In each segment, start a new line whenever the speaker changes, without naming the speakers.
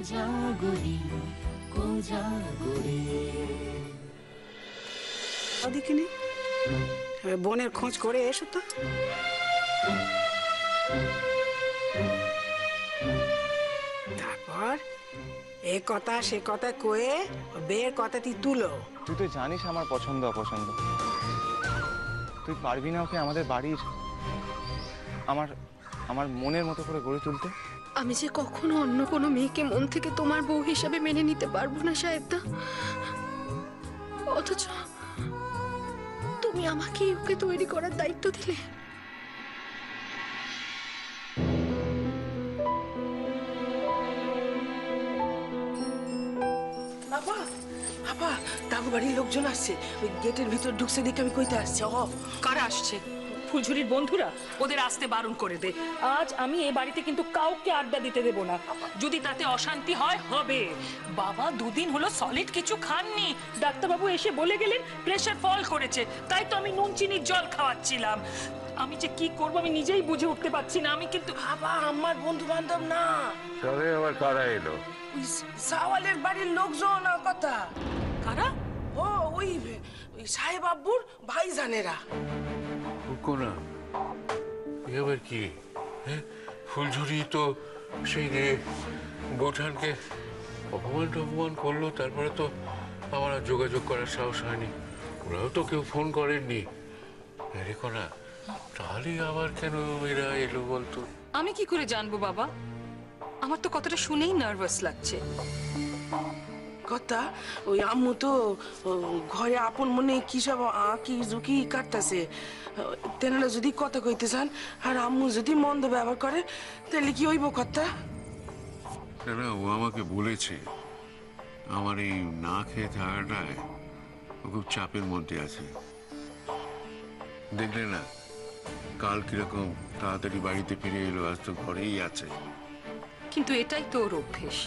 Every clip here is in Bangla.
কোজাগরি কোজাগরি।
দেখিনি বোনের খোঁজ করে এসো তো। তারপর এ কথা সে কথা কয়ে বের কথাটি তুলো।
তুই তো জানিস আমার পছন্দ অপছন্দ। তুই পারবি না ওকে আমাদের বাড়ির আমার আমার মনের মতো করে গড়ে তুলতে?
আমি যে কখনো অন্য কোনো মেয়েকে মন থেকে তোমার বউ হিসাবে মেনে নিতে পারবো না সাহেবদা, অথচ তুমি আমাকে ওকে তৈরি করার দায়িত্ব দিলে।
বাবা বাবা দাদু বাড়ির লোকজন আসছে, ওই গেটের ভিতর ঢুকছে দেখে আমি কইতে আসছি।
কারা আসছে? ফুলঝুরির বন্ধুরা? ওদের আসতে বারণ করে দে। আজ আমি এই বাড়িতে কিন্তু কাউকে আড্ডা দিতে দেব না। যদি তাতে অশান্তি হয় হবে। বাবা দুদিন হলো সলিড কিছু খাননি। ডাক্তারবাবু এসে বলে গেলেন প্রেশার ফল করেছে, তাই তো আমি নুন চিনির জল খাওয়াচ্ছিলাম। আমি যে কি করবো আমি নিজেই বুঝে উঠতে পারছি না। আমি কিন্তু
বাবা আমার বন্ধু বান্ধব না,
তবে আবার কারা এলো?
ওই সাওয়ালের বাড়ির লোকজন। আর কথা
কারা?
ও ওই সাহেব আব্বুর ভাইজানেরা।
কোনা এবার কি? হ্যাঁ, ফুলঝুরি তো সেই যে বৌঠানকে অপমান করলো, তারপরে তো আমার আর যোগাযোগ করার সাহস হয়নি। ওরাও তো কেউ ফোন করেননি। আরে কোনা, তাহলে আবার কেন এরা এলো বলতো?
আমি কি করে জানবো বাবা? আমার তো কথাটা শুনেই নার্ভাস লাগছে।
কথা ওই আম্মু তো ঘরে আপন মনে কি সব আঁকি ঝুঁকি কাটতেছে। তেনারা যদি কথা কইতে চান আর আম্মু যদি মন্দ ব্যবহার করে তাহলে কি হইব কথা?
না, ও আমাকে বলেছে আমার এই না খেয়ে থাকাটায় ও খুব চাপের মধ্যে আছে। দেখলে না কাল কিরকম তাড়াতাড়ি বাড়িতে ফিরে এলো, আজ তো ঘরেই আছে।
কিন্তু এটাই তো ওর অভ্যেস।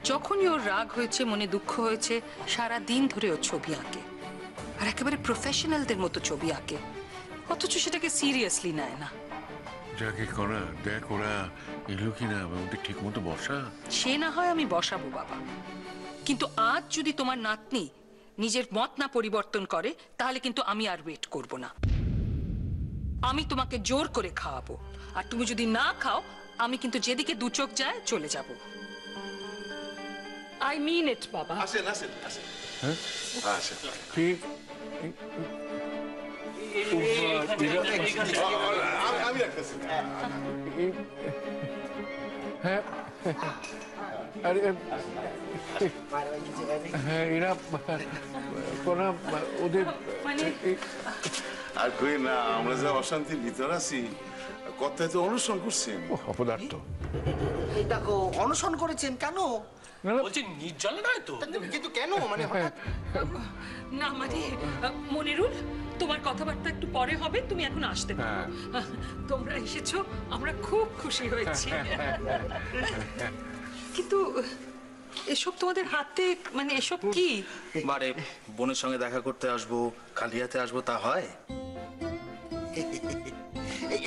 যখনই ওর রাগ হয়েছে, মনে দুঃখ হয়েছে, সারা দিন ধরে ওর ছবি আঁকে, আর একেবারে প্রফেশনালদের মতো ছবি আঁকে, অথচ সেটাকে সিরিয়াসলি নেয় না।
যাকে করা দেখ, ওরা এলো কিনা ওদের ঠিক মতো বসা।
সে না হয় আমি বসাবো বাবা, কিন্তু আজ যদি তোমার নাতনি নিজের মত না পরিবর্তন করে তাহলে কিন্তু আমি আর ওয়েট করব না। আমি তোমাকে জোর করে খাওয়াবো, আর তুমি যদি না খাও আমি কিন্তু যেদিকে দু চোখ যায় চলে যাব। আই মিন ইট বাবা।
আসেন আসেন আসেন। আসেন।
কি
আমি রাখতেছি।
হ্যাঁ, আরে হ্যাঁ, এরা কোনা ওদের
মানে
আর কই না, আমরা যে অশান্তির ভিতর আছি, কথায় তো অনুসরণ করছেন।
অপদার্থ।
এই দেখো অনশন করেছেন কেন?
বলছি নির্জল নয় তো?
কিন্তু কেন মানে হঠাৎ?
না মানে মনিরুল, তোমার কথাবার্তা একটু পরে হবে, তুমি এখন আসতে পারো। তোমরা এসেছো, আমরা খুব খুশি হয়েছি। কিন্তু এসব তোমাদের হাতে, মানে এসব কি?
বারে বোনের সঙ্গে দেখা করতে আসবো, খালি হাতে আসবো তা হয়?
এই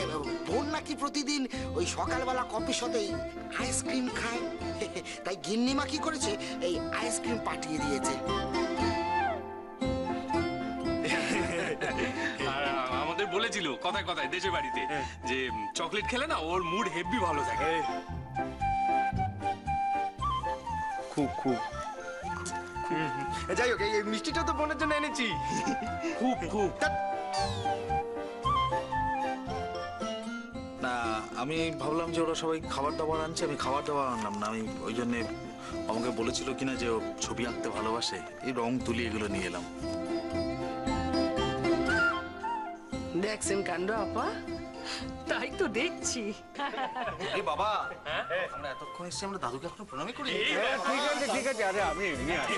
বোন নাকি প্রতিদিন ওই সকালবেলা কফির সাথে আইসক্রিম খায়, তাই গিন্নিমা কি করেছে, এই আইসক্রিম পাঠিয়ে দিয়েছে।
আমাদের বলেছিল কথায় কথায় দেশের বাড়িতে যে চকলেট খেলে না ওর মুড হেভি ভালো থাকে।
খুব খুব
যাই হোক, এই মিষ্টিটা তো বোনের জন্য এনেছি।
খুব খুব। না আমি ভাবলাম যে ওরা সবাই খাবার দাবার আনছে, আমি খাবার দাবার আনলাম না। আমি ওই জন্যে আমাকে বলেছিল কিনা যে ও ছবি আঁকতে ভালোবাসে, এই রং তুলি এগুলো নিয়ে এলাম।
দেখছেন কাণ্ড আপা?
তাই তো দেখছি।
এই বাবা, আমরা এতক্ষণ এসেছি, আমরা দাদুকে এখনো প্রণামই করি।
ঠিক আছে ঠিক আছে, আরে আমি নিয়ে আসি।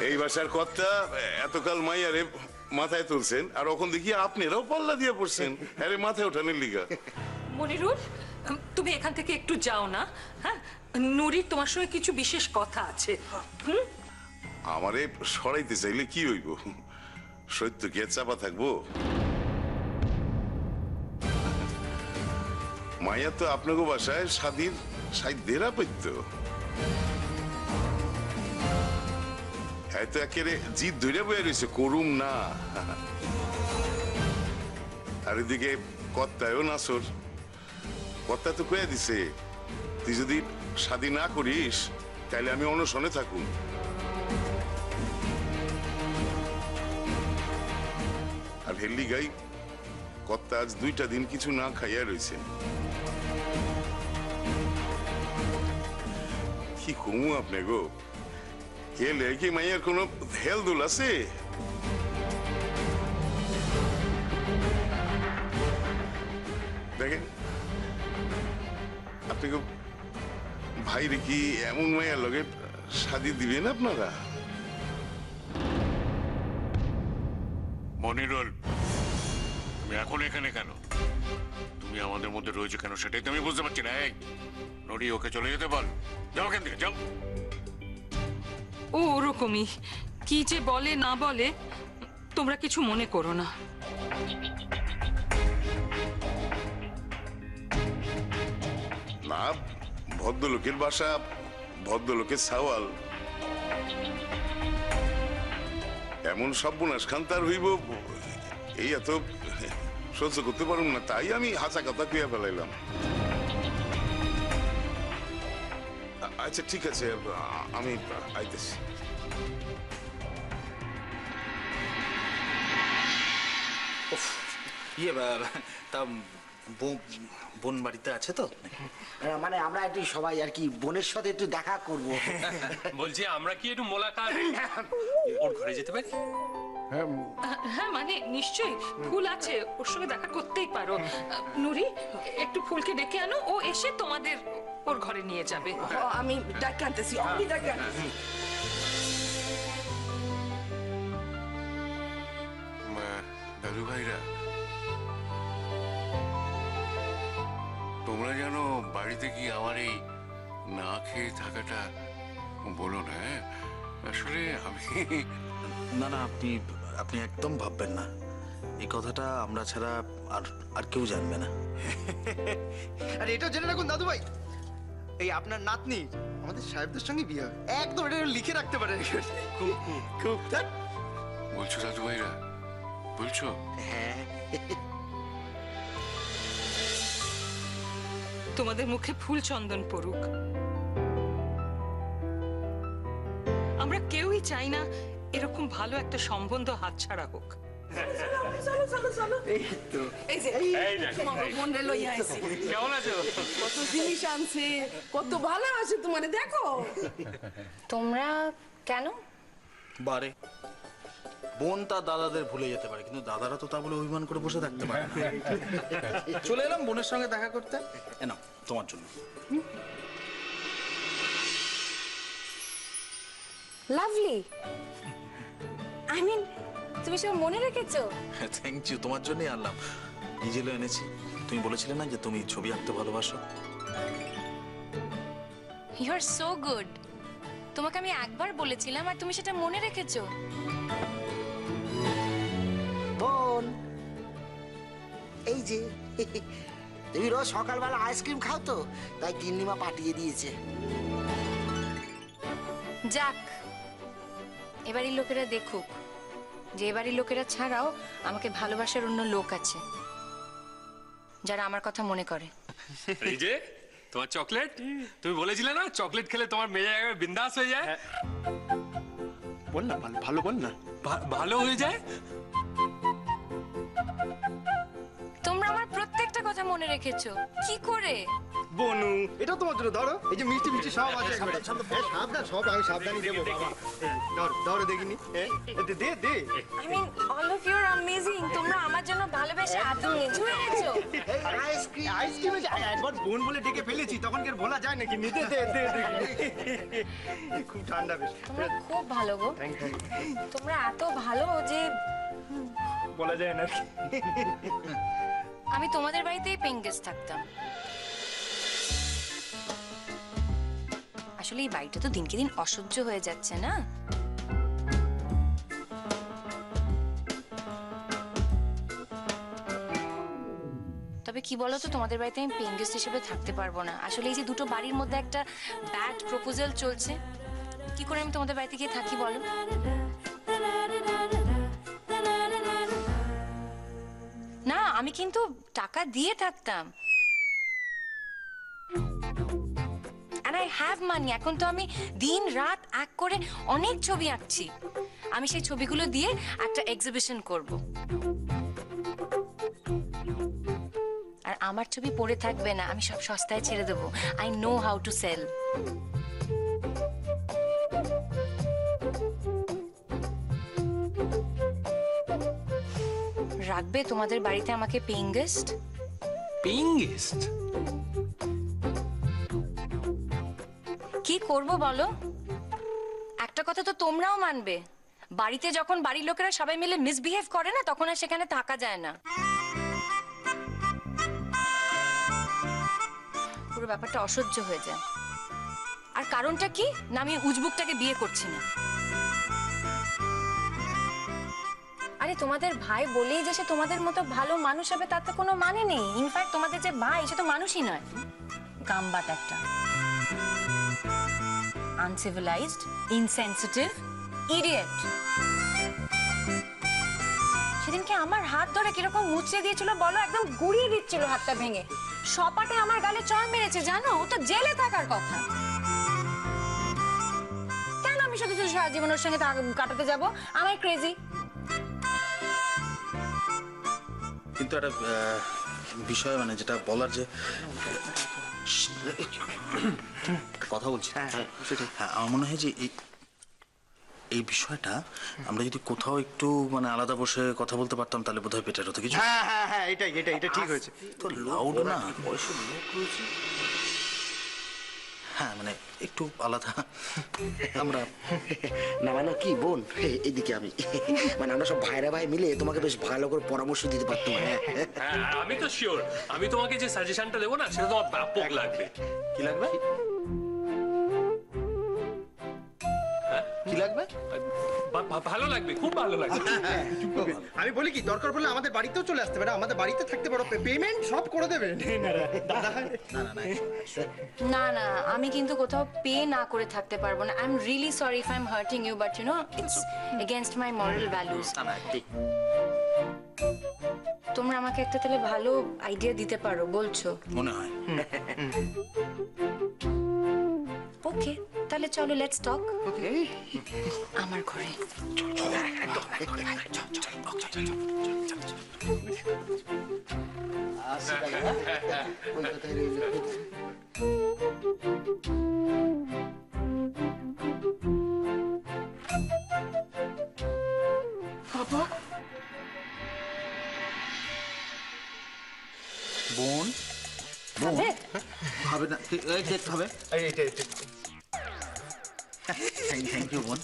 এই বাসার কথা এতকাল মাইয়ারে মাথায় তুলছেন, আর এখন দেখি আপনারাও পাল্লা দিয়ে পড়ছেন আরে মাথায় ওঠানের লিগা।
মনিরুল, তুমি এখান থেকে একটু যাও না। হ্যাঁ, নুরি তোমার সঙ্গে কিছু বিশেষ কথা আছে। হুম?
আমারে সরাইতে চাইলে কি হইব? সত্য কি আর চাপা থাকবো? মাইয়া তো আপনাকে বাসায় স্বাধীন সাইদেরা পেত। হয়তো একেবারে জিদ ধরে বয়ে রয়েছে, করুম না। আর এদিকে কর্তায়ও নাসর, কর্তা তো কয়ে দিছে তুই যদি স্বাধীন না করিস তাহলে আমি অনশনে থাকুন। আর হেল্লি গাই কর্তা আজ 2টা দিন কিছু না খাইয়া রয়েছেন। কি কমু আপনি গো, এলে কি মাইয়ার কোনো হেল দোল আছে? দেখেন আপনি ভাইরে কি এমন মাইয়ার লগে শাদি দিবেন আপনারা?
মনিরুল, তুমি এখন এখানে কেন? তুমি আমাদের মধ্যে রয়েছে কেন সেটাই তো আমি বুঝতে পারছি না। এই নড়ি, ওকে চলে যেতে বল। যাও এখান থেকে, যাও।
ও ওরকমই, কি যে বলে না বলে তোমরা কিছু মনে করো না।
না, ভদ্রলোকের বাসা, ভদ্রলোকের সাওয়াল, এমন সর্বনাশ খান তার হইব এই এত সহ্য করতে পারুম না, তাই আমি হাঁচা কথা কুয়া ফেলাইলাম। আচ্ছা ঠিক আছে, আমি আইতেছি।
ইয়ে তা বোন বাড়িতে আছে তো?
মানে আমরা একটু সবাই আর কি বোনের সাথে একটু দেখা করব।
বলছি আমরা কি একটু মোলাকাত ওর ঘরে যেতে পারি?
হ্যাঁ মানে নিশ্চয়ই, ফুল আছে, ওর সঙ্গে দেখা করতেই পারো। নুরি, একটু ফুলকে ডেকে আনো, ও এসে তোমাদের ওর ঘরে নিয়ে যাবে।
আমি ডাক্তার আনতেছি, আমি ডাক্তার আনতেছি।
দাদু ভাইরা, তোমরা যেন বাড়িতে কি আমার এই না খেয়ে থাকাটা বলো না। আসলে আমি
না না, আপনি আপনি একদম ভাববেন না, এই কথাটা আমরা ছাড়া আর আর কেউ জানবে না।
আর এটাও জেনে রাখুন দাদু ভাই, এই আপনার নাতনি আমাদের সাহেবদের সঙ্গে বিয়ে হবে, একদম এটা লিখে রাখতে পারেন। খুব
বলছো দাদু ভাইরা, বলছো?
হ্যাঁ,
তোমাদের মুখে ফুল চন্দন পড়ুক। আমরা কেউই চাই না এরকম ভালো একটা সম্বন্ধ হাতছাড়া হোক।
এই যে তোমার বোনরে লইয়া আইছি।
কেমন আছো?
কত জিনিস আনছে, কত ভালো আছে তোমার, দেখো।
তোমরা কেন?
বারে বোন তার দাদাদের ভুলে যেতে পারে, কিন্তু দাদারা তো তা বলে অভিমান করে বসে থাকতে পারে না। চলে এলাম বোনের সঙ্গে দেখা করতে। নাও তোমার জন্য।
লাভলি, আই মিন তুমি সব মনে রেখেছো?
থ্যাংক ইউ, তোমার জন্যই আনলাম। নিজেও এনেছি। তুমি বলেছিলে না যে তুমি ছবি আঁকতে ভালোবাসো?
You are so good. তোমাকে আমি একবার বলেছিলাম আর তুমি সেটা মনে রেখেছো।
বোন এই যে তুমি রোজ সকালবেলা আইসক্রিম খাও তো, তাই গিন্নিমা পাঠিয়ে দিয়েছে।
যাক, এবারের লোকেরা দেখুক যে এবারের লোকেরা ছাড়াও আমাকে ভালোবাসার অন্য লোক আছে যারা আমার কথা মনে করে।
এই যে তোমার চকলেট, তুমি বলেছিলে না চকলেট খেলে তোমার মেয়ে একবার বিন্দাস হয়ে যায়।
বল না, ভালো বল না।
ভালো হয়ে যায়।
তোমরা আমার প্রত্যেকটা কথা মনে রেখেছো, কি করে?
বনু, এটাও তোমার জন্য ধরো, এই যে মিষ্টি মিষ্টি সব আছে। সাবধান, সব আমি সাবধানই দেবো বাবা। ধরো ধরো, দেখিনি, দে দে।
I mean all of you are amazing. তোমরা আমার জন্য ভালোবেসে এত নিচু হয়ে গেছো।
আইসক্রিমে একবার বোন বলে ডেকে ফেলেছি, তখন কি আর ভোলা যায় নাকি? দে দে দে দে। খুব ঠান্ডা বেশ।
তোমরা খুব ভালো গো। তোমরা এত ভালো যে
বলা যায় না।
আমি তোমাদের বাড়িতেই পেইং গেস্ট থাকতাম। আসলে এই বাড়িটা তো দিনকে দিন অসহ্য হয়ে যাচ্ছে না। তবে কি বলো তো, তোমাদের বাড়িতে আমি পেইং গেস্ট হিসেবে থাকতে পারবো না। আসলে এই যে দুটো বাড়ির মধ্যে একটা ব্যাড প্রপোজাল চলছে, কি করে আমি তোমাদের বাড়িতে গিয়ে থাকি বলো? না, আমি কিন্তু টাকা দিয়ে থাকতাম। And I have money. এখন তো আমি দিন রাত এক করে অনেক ছবি আঁকছি। আমি সেই ছবিগুলো দিয়ে একটা এক্সিবিশন করব। আর আমার ছবি পড়ে থাকবে না, আমি সব সস্তায় ছেড়ে দেবো। I know how to sell. রাখবে তোমাদের বাড়িতে আমাকে পেইং গেস্ট?
Paying guest?
কি করব বলো? একটা কথা তো তোমরাও মানবে, বাড়িতে যখন বাড়ির লোকেরা সবাই মিলে মিসবিহেভ করে না, তখন আর সেখানে থাকা যায় না। পুরো ব্যাপারটা অসহ্য হয়ে যায়। আর কারণটা কি না, আমি উজবুকটাকে বিয়ে করছি না। আরে তোমাদের ভাই বলেই যে সে তোমাদের মতো ভালো মানুষ হবে তাতে কোনো মানে নেই। ইনফ্যাক্ট তোমাদের যে ভাই সে তো মানুষই নয়, গাম্বাট একটা। Uncivilised, insensitive, idiot. সেদিনকে আমার হাত ধরে কিরকম মুচড়ে দিয়েছিল বলো, একদম গুড়িয়ে দিচ্ছিল হাতটা ভেঙে। সপাটে আমার গালে চড় মেরেছে জানো, ও তো জেলে থাকার কথা। কেন আমি শুধু শুধু সারা জীবনের সঙ্গে কাটাতে যাব? আমার ক্রেজি।
কিন্তু একটা বিষয় মানে যেটা বলার, যে কথা বলছি, হ্যাঁ আমার মনে হয় যে এই বিষয়টা আমরা যদি কোথাও একটু মানে আলাদা বসে কথা বলতে পারতাম তাহলে বোধহয় বেটার হতো কিছু।
হ্যাঁ হ্যাঁ হ্যাঁ, এটা ঠিক হয়েছে।
তো লাউড না, বয়সের লোক রয়েছে। হ্যাঁ মানে একটু আলাদা আমরা।
না মানে কি বোন, এদিকে আমি মানে আমরা সব ভাইরা ভাই মিলে তোমাকে বেশ ভালো করে পরামর্শ দিতে পারতাম। হ্যাঁ
হ্যাঁ, আমি তো শিওর আমি তোমাকে যে সাজেশনটা দেবো না, সেটা তোমার ব্যাপক লাগবে।
কি লাগবে? কি লাগবে?
ভালো লাগবে, খুব ভালো লাগবে।
আমি বলি কি, দরকার পড়লে আমাদের বাড়িতেও চলে আসতে পারে, আমাদের বাড়িতে থাকতে পারো, পেমেন্ট সব করে দেবে।
না না, আমি কিন্তু কোথাও পে না করে থাকতে পারবো না। I am really sorry if I am hurting you, but you know it's against my moral values. তোমরা আমাকে একটা তাহলে ভালো আইডিয়া দিতে পারো বলছো?
মনে হয়।
ওকে, তাহলে চলো লেটস টক। আমার ঘরে।
বোন বোন হবে না, এই দেখতে হবে। থ্যাংক ইউ বোন।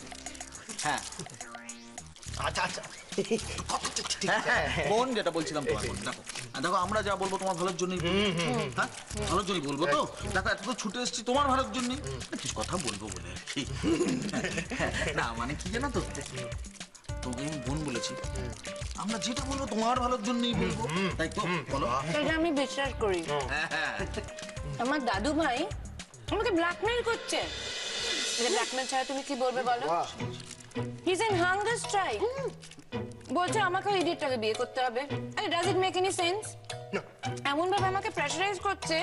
হ্যাঁ
আচ্ছা আচ্ছা,
বোন যেটা বলছিলাম তোমার, বোন দেখো দেখো আমরা যা বলবো তোমার ভালোর জন্যই, হ্যাঁ ভালোর জন্যই বলবো। তো দেখো এত তো ছুটে এসেছি তোমার ভালোর জন্যই, কিছু কথা বলবো বলে আর কি। না মানে কি জানো তো, তোমাকে আমি বোন বলেছি, আমরা যেটা বলবো তোমার ভালোর জন্যই বলবো, তাই তো বলো?
সেটা আমি বিশ্বাস করি। আমার দাদু ভাই আমাকে ব্ল্যাকমেইল করছে। ব্ল্যাকমেইল ছাড়া তুমি কি বলবে বলো? He is in hunger strike. বলছে আমাকে ওই ইডিয়েটটাকে বিয়ে করতে হবে। আরে does it make any sense? এমন ভাবে আমাকে প্রেসারাইজ করছে,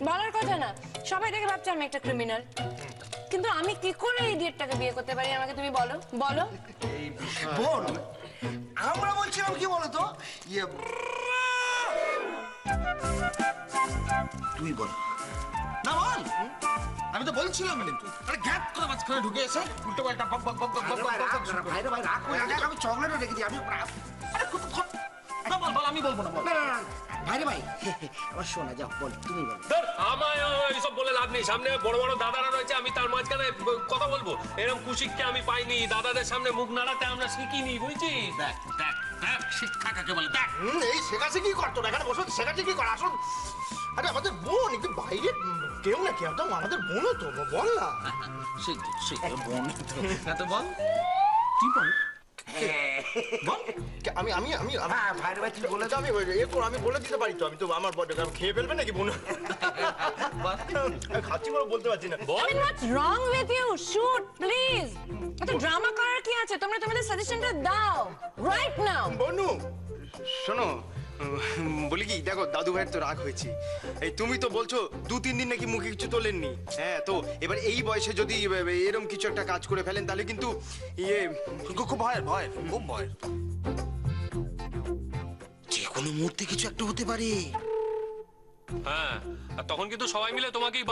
বলার কথা না। সবাই দেখে ভাবছে আমি একটা ক্রিমিনাল। কিন্তু আমি কি করে ইডিয়েটটাকে বিয়ে করতে পারি আমাকে তুমি বলো বলো।
বোন আমরা বলছিলাম কি বলতো, ইয়ে
তুই বল না, বল। আমি তো বলছিলাম কিন্তু আরে গ্যাপ করে মাঝখানে ঢুকে এসে উল্টো পাল্টা বক বক বক বক বক বক।
ভাইরা ভাই রাগ করে না, আমি চকলেটও রেখে দিই। আমি
আরে না বল বল, আমি বলবো না, বল।
না না না ভাইরে ভাই আমার শোনা, যাও বল, তুমি বল।
ধর, আমায় এইসব বলে লাভ নেই। সামনে বড় বড় দাদারা রয়েছে, আমি তার মাঝখানে কথা বলবো? এরকম কুশিককে আমি পাইনি, দাদাদের সামনে মুখ নাড়াতে আমরা শিখিনি, বুঝছিস?
দেখ দেখ দেখ শিক্ষা কাকে বলে দেখ।
এই শেখাশি কি করতো না, এখানে বসে শেখাশি কি কর? আসুন
আরে আমাদের বোন একটু বাইরে কেউ না কেউ তো আমাদের বোনও তো বল না।
সেই সেই বোন তো এত বল তুই বল বল
আমি আমি আমি ভাইয়ের ভাই তুই বলে দাও, আমি এরপর আমি বলে দিতে পারি তো, আমি তো আমার বড় খেয়ে ফেলবে নাকি বোন? খাচ্ছি বলে বলতে পারছি না।
I mean, what's wrong with you? Shoot, please. এত ড্রামা করার কি আছে? তোমরা তোমাদের সাজেশনটা দাও right now.
বনু শোনো, বলি কি, দেখো দাদু ভাইয়ের তো রাগ হয়েছে। এই তুমি তো বলছো 2-3 দিন নাকি মুখে কিছু তোলেননি। হ্যাঁ, তো এবার এই বয়সে যদি এরকম কিছু একটা কাজ করে ফেলেন তাহলে কিন্তু
খুব ভয়ের খুব ভয়ের।
যে কোনো মুহূর্তে কিছু একটা হতে পারে।
হ্যাঁ, আর তখন কিন্তু সবাই মিলে তোমাকেই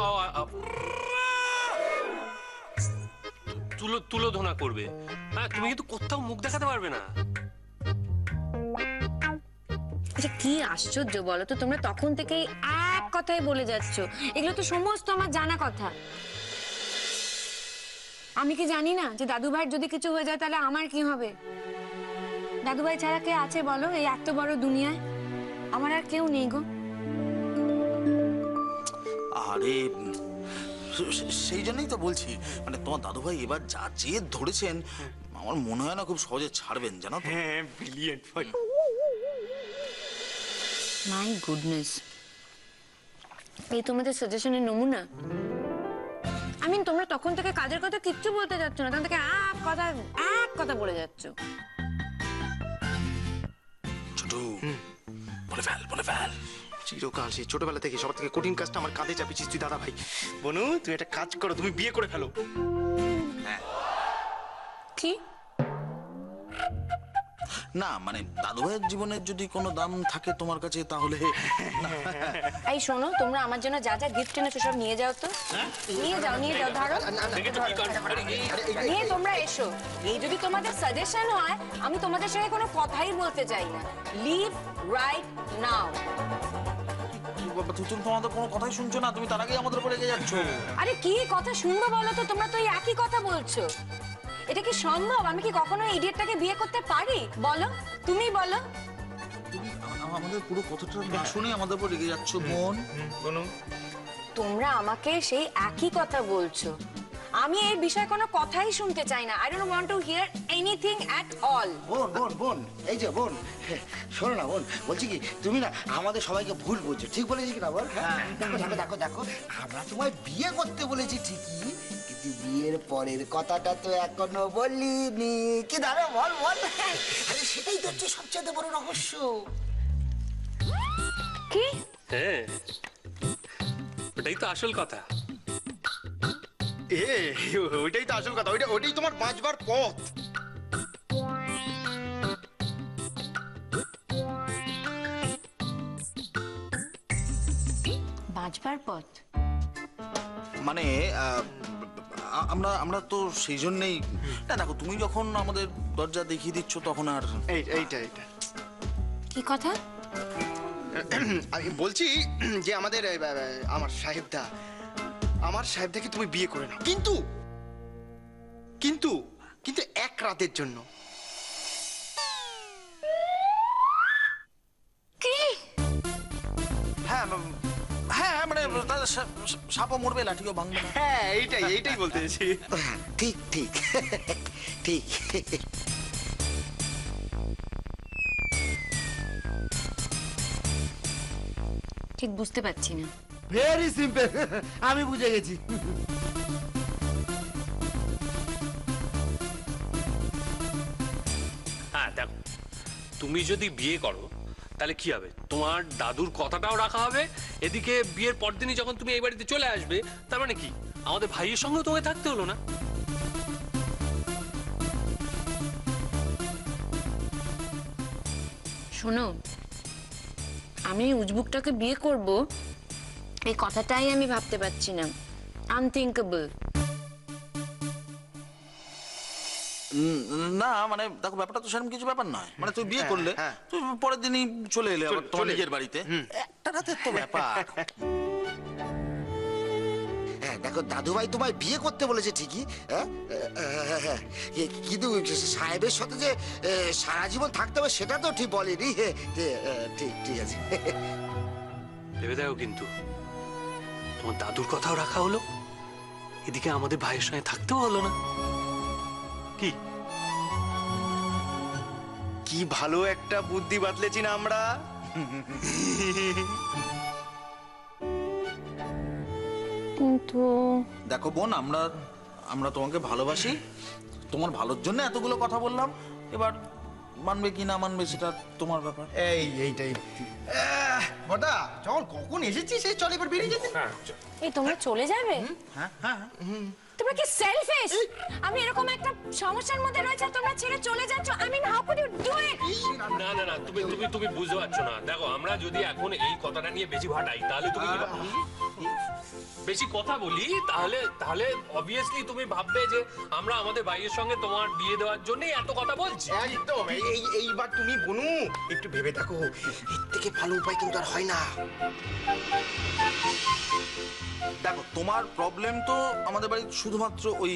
তুলোধনা করবে। হ্যাঁ, তুমি কিন্তু কোথাও মুখ দেখাতে পারবে না।
আচ্ছা কি আশ্চর্য বলো তো, তোমরা তখন থেকেই এক কথাই বলে যাচ্ছ। এগুলো তো সমস্ত আমার জানা কথা। আমি কি জানি না যে দাদু ভাইয়ের যদি কিছু হয়ে যায় তাহলে আমার কি হবে? দাদু ভাই ছাড়া কে আছে বলো এই এত বড় দুনিয়ায়? আমার আর কেউ নেই গো।
আরে সেই জন্যই তো বলছি, মানে তোমার দাদু ভাই এবার যা জেদ ধরেছেন আমার মনে হয় না খুব সহজে ছাড়বেন, জানো তো?
হ্যাঁ, ব্রিলিয়েন্ট।
মাই গুডনেস, এই তোমাদের সাজেশনের নমুনা। আই মিন তোমরা তখন থেকে কাজের কথা কিচ্ছু বলতে যাচ্ছ না, তখন থেকে এক কথা বলে যাচ্ছ।
ছোট বলে ফেল।
চিরকাল সেই ছোটবেলা থেকে সবার থেকে কঠিন কাজটা আমার কাঁধে চাপিয়েছিস তুই দাদা ভাই। বনু, তুমি একটা কাজ করো, তুমি বিয়ে করে ফেলো।
কি?
না মানে দাদু ভাইয়ের জীবনের যদি কোনো দাম থাকে তোমার কাছে তাহলে
এই শোনো, তোমরা আমার জন্য যা যা গিফট এনেছো সব নিয়ে যাও তো। নিয়ে যাও ধরো নিয়ে তোমরা এসো। এই যদি তোমাদের সাজেশন হয়, আমি তোমাদের সঙ্গে কোনো কথাই বলতে চাই না। Leave right now.
তুমি তোমাদের কোনো কথাই শুনছো না, তুমি তার আগেই আমাদের উপরে রেগে যাচ্ছ।
আরে কি কথা শুনবো বলো তো, তোমরা তো এই একই কথা বলছো। এটা কি সম্ভব? আমি কি কখনো ইডিয়েটটাকে বিয়ে করতে পারি? বলো, তুমি বলো।
তুমি আমাদের পুরো কথাটা না শুনে আমাদের উপর রেগে যাচ্ছ বোন।
বনু,
তোমরা আমাকে সেই একই কথা বলছো। আমি এই বিষয়ে কোনো কথাই শুনতে চাই না। I don't want to here anything at all.
বোন এই যে বোন, শোনো না বোন, বলছি কি তুমি না আমাদের সবাইকে ভুল বলছো। ঠিক বলেছি কিনা বল? দেখো আমরা তোমায় বিয়ে করতে বলেছি ঠিকই, কিন্তু বিয়ের পরের কথাটা তো এখনো বলিনি। কি দাঁড়া বল। আরে সেটাই তো হচ্ছে সবচেয়ে বড় রহস্য।
কি?
হ্যাঁ, ওটাই তো আসল কথা।
ওইটাই তো আসল কথা, ওইটাই তোমার বাঁচবার পথ।
বাঁচবার পথ
মানে আমরা তো সেই জন্যই না, দেখো তুমি যখন আমাদের দরজা দেখিয়ে দিচ্ছ তখন আর
এইটা
কি কথা?
আমি বলছি যে আমার সাহেবদাকে তুমি বিয়ে করে নাও, কিন্তু এক রাতের জন্য।
কি?
হ্যাঁ মানে সাপও মরবে লাঠিও ভাঙবে না।
হ্যাঁ, এইটাই বলতে চাইছি।
ঠিক ঠিক।
ঠিক বুঝতে পারছি না।
ভেরি সিম্পল, আমি বুঝে গেছি।
হ্যাঁ দেখো, তুমি যদি বিয়ে করো তাহলে কি হবে, তোমার দাদুর কথাটাও রাখা হবে, এদিকে বিয়ের পরদিনই যখন তুমি এই বাড়িতে চলে আসবে, তার মানে কি আমাদের ভাইয়ের সঙ্গেও তোমায় থাকতে হলো না।
শোনো, আমি উজবুকটাকে বিয়ে করব এই কথাটাই আমি ভাবতে পারছি না। আনথিঙ্কেবল।
না মানে দেখো ব্যাপারটা তো সেরকম কিছু ব্যাপার নয়। মানে তুই বিয়ে করলে তুই পরের দিনই চলে এলে আবার তোমার নিজের বাড়িতে, একটা রাতের তো ব্যাপার।
হ্যাঁ দেখো, দাদু ভাই তোমায় বিয়ে করতে বলেছে ঠিকই, কিন্তু সাহেবের সাথে যে সারা জীবন থাকতে হবে সেটা তো ঠিক বলেনি। ঠিক আছে।
ভেবে দেখো কিন্তু তোমার দাদুর কথাও রাখা হলো, এদিকে আমাদের ভাইয়ের সঙ্গে থাকতেও হলো না। কি
কি ভালো একটা বুদ্ধি বাতলেছি না আমরা।
কিন্তু
দেখো বোন, আমরা তোমাকে ভালোবাসি, তোমার ভালোর জন্য এতগুলো কথা বললাম। এবার মানবে কি না মানবে সেটা তোমার ব্যাপার।
এইটাই বড়দা, চল কখন এসেছিস, সেই চল এবার বেরিয়ে যেতে।
এই তোমরা চলে যাবে?
হ্যাঁ হ্যাঁ
তোমরা কি সেলফিশ? আমি এরকম একটা সমস্যার মধ্যে রয়েছে আর তোমরা ছেড়ে চলে যাচ্ছ। I mean how could you do it?
না না না, তুমি তুমি তুমি বুঝতে পারছো না। দেখো, আমরা যদি এখন এই কথাটা নিয়ে বেশি ভাটাই, তাহলে তুমি বেশি কথা বলি, তাহলে তাহলে অবভিয়াসলি তুমি ভাববে যে আমরা আমাদের ভাইয়ের সঙ্গে তোমার বিয়ে দেওয়ার জন্যই এত কথা বলছি।
একদম। এইবার তুমি বনু একটু ভেবে দেখো, এর থেকে ভালো উপায় কিন্তু আর হয় না।
দেখো, তোমার প্রবলেম তো আমাদের বাড়ির শুধুমাত্র ওই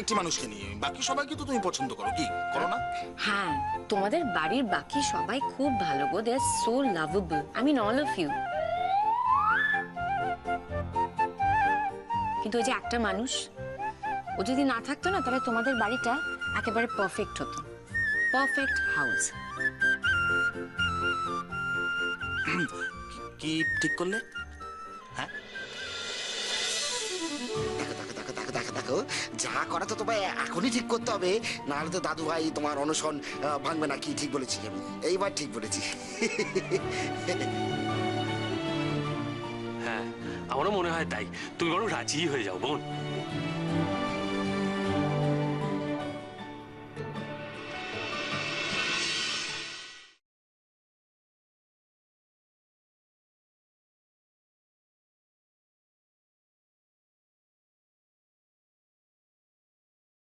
একটি মানুষকে নিয়ে, বাকি সবাইকে তো তুমি পছন্দ করো, কি করো না?
হ্যাঁ, তোমাদের বাড়ির বাকি সবাই খুব ভালো গো। They are so lovable. I mean all of you. কিন্তু ওই যে একটা মানুষ, ও যদি না থাকতো না, তাহলে তোমাদের বাড়িটা একেবারে পারফেক্ট হতো। Perfect house.
কি ঠিক করলে? হ্যাঁ,
দেখো, যা করা তো তোমায় এখনই ঠিক করতে হবে, নাহলে তো দাদু ভাই তোমার অনশন ভাঙবে না। কি ঠিক বলেছি আমি? এইবার ঠিক বলেছি।
হ্যাঁ, আমারও মনে হয় তাই। তুমি বরং রাজি হয়ে যাও বোন।